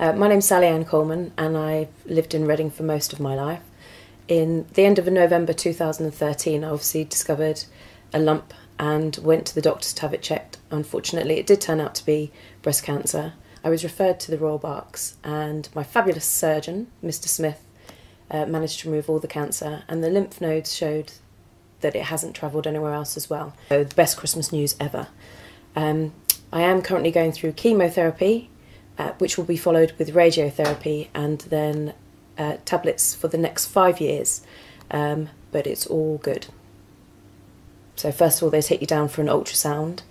My name's Sally Ann Coleman and I've lived in Reading for most of my life. In the end of November 2013 I obviously discovered a lump and went to the doctors to have it checked. Unfortunately it did turn out to be breast cancer. I was referred to the Royal Berks and my fabulous surgeon, Mr. Smith, managed to remove all the cancer, and the lymph nodes showed that it hasn't travelled anywhere else as well. So the best Christmas news ever. I am currently going through chemotherapy, which will be followed with radiotherapy and then tablets for the next 5 years, but it's all good. So first of all they take you down for an ultrasound,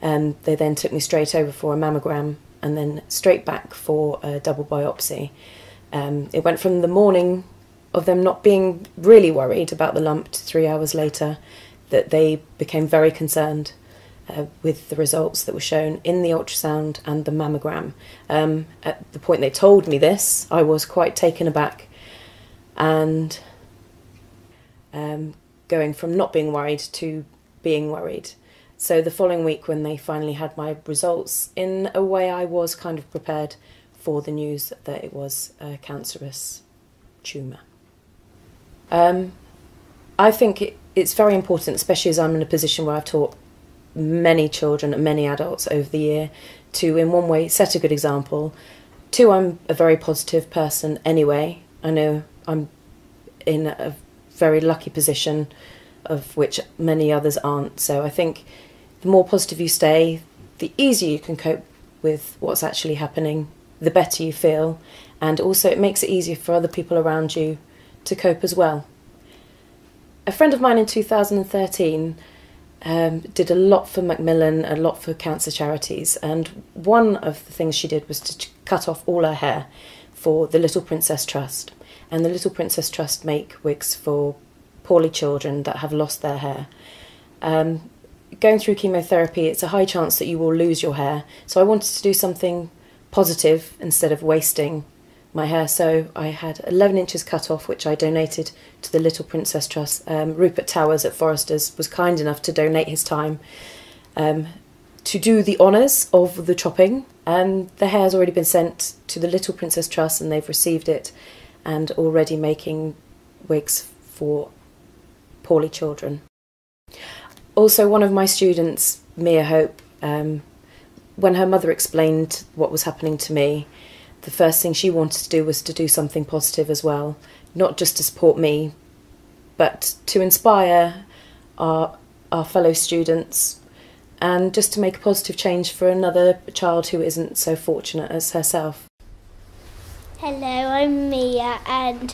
and they then took me straight over for a mammogram and then straight back for a double biopsy. It went from the morning of them not being really worried about the lump to 3 hours later that they became very concerned with the results that were shown in the ultrasound and the mammogram. At the point they told me this, I was quite taken aback, and going from not being worried to being worried. So the following week when they finally had my results, in a way I was kind of prepared for the news that it was a cancerous tumour. I think it's very important, especially as I'm in a position where I've taught many children and many adults over the year, to in one way set a good example. Two, I'm a very positive person anyway. I know I'm in a very lucky position of which many others aren't, so I think the more positive you stay, the easier you can cope with what's actually happening, the better you feel, and also it makes it easier for other people around you to cope as well. A friend of mine in 2013 did a lot for Macmillan, a lot for cancer charities, and one of the things she did was to cut off all her hair for the Little Princess Trust. And the Little Princess Trust make wigs for poorly children that have lost their hair. Going through chemotherapy, it's a high chance that you will lose your hair, so I wanted to do something positive instead of wasting my hair, so I had 11 inches cut off, which I donated to the Little Princess Trust. Rupert Towers at Foresters was kind enough to donate his time to do the honours of the chopping, and the hair's already been sent to the Little Princess Trust and they've received it and already making wigs for poorly children. Also, one of my students, Mia Hope, when her mother explained what was happening to me, the first thing she wanted to do was to do something positive as well, not just to support me, but to inspire our fellow students and just to make a positive change for another child who isn't so fortunate as herself. Hello, I'm Mia and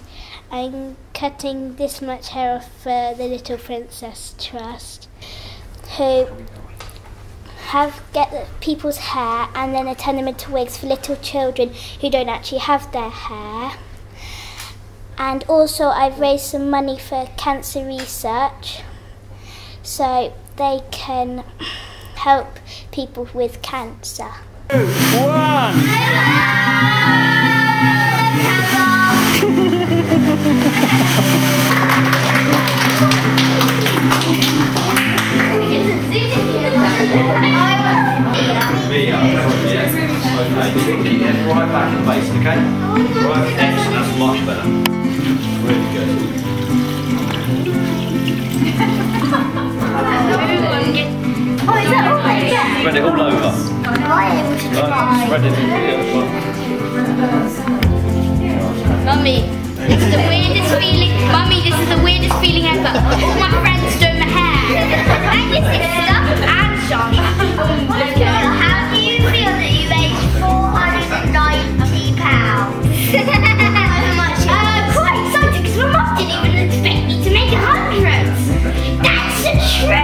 I'm cutting this much hair off for the Little Princess Trust, who get people's hair and then they turn them into wigs for little children who don't actually have their hair. And also I've raised some money for cancer research so they can help people with cancer. 2, 1. Keep your head right back in the base, okay? Right, excellent, that's much better. Really good. Oh, is that all right? Yeah. Spread it all over. Right, spread it all over. Mummy, this is the weirdest feeling. Mummy, this is the weirdest feeling ever. All my friends doing my hair. And your sister and Shasha. How do you feel that you aged 490 pounds? Quite excited because my mum didn't even expect me to make 100. That's true.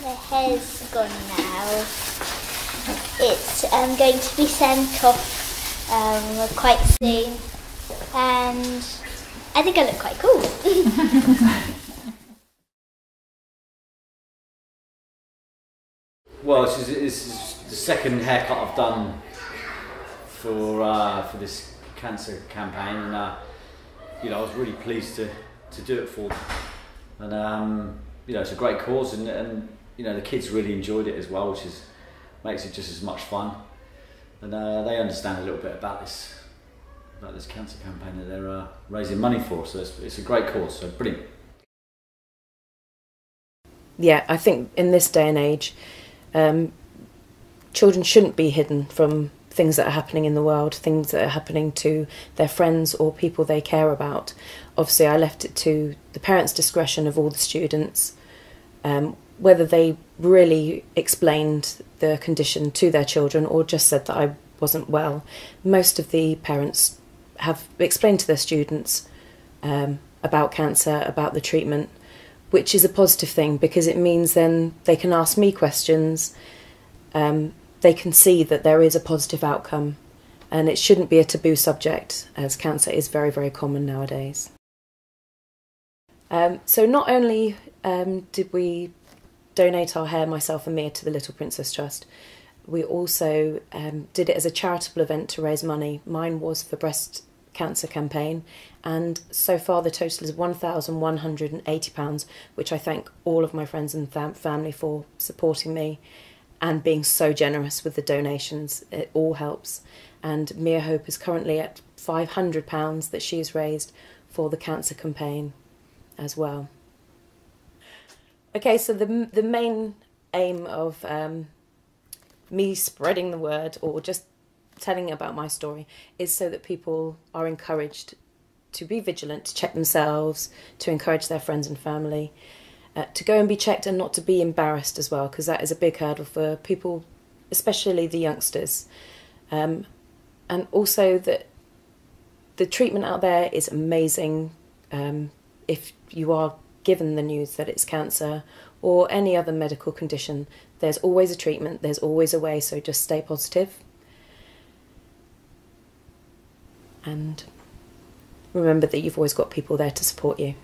The hair's gone now. It's going to be sent off quite soon, and I think I look quite cool. Well, this is the second haircut I've done for this cancer campaign, and you know, I was really pleased to do it for them. And you know, it's a great cause, and you know, the kids really enjoyed it as well, which makes it just as much fun. And they understand a little bit about this cancer campaign that they're raising money for. So it's a great cause. So brilliant. Yeah, I think in this day and age, children shouldn't be hidden from things that are happening in the world, things that are happening to their friends or people they care about. Obviously, I left it to the parents' discretion of all the students, whether they really explained the condition to their children or just said that I wasn't well. Most of the parents have explained to their students about cancer, about the treatment, which is a positive thing because it means then they can ask me questions. They can see that there is a positive outcome, and it shouldn't be a taboo subject, as cancer is very, very common nowadays. So not only did we donate our hair, myself and Mia, to the Little Princess Trust, we also did it as a charitable event to raise money. Mine was for breast cancer campaign, and so far the total is £1,180, which I thank all of my friends and family for supporting me and being so generous with the donations. It all helps. And Mia Hope is currently at £500 that she's raised for the cancer campaign as well. Okay, so the main aim of me spreading the word or just telling about my story is so that people are encouraged to be vigilant, to check themselves, to encourage their friends and family, to go and be checked and not to be embarrassed as well, because that is a big hurdle for people, especially the youngsters. And also that the treatment out there is amazing. If you are given the news that it's cancer or any other medical condition, there's always a treatment, there's always a way, so just stay positive. And remember that you've always got people there to support you.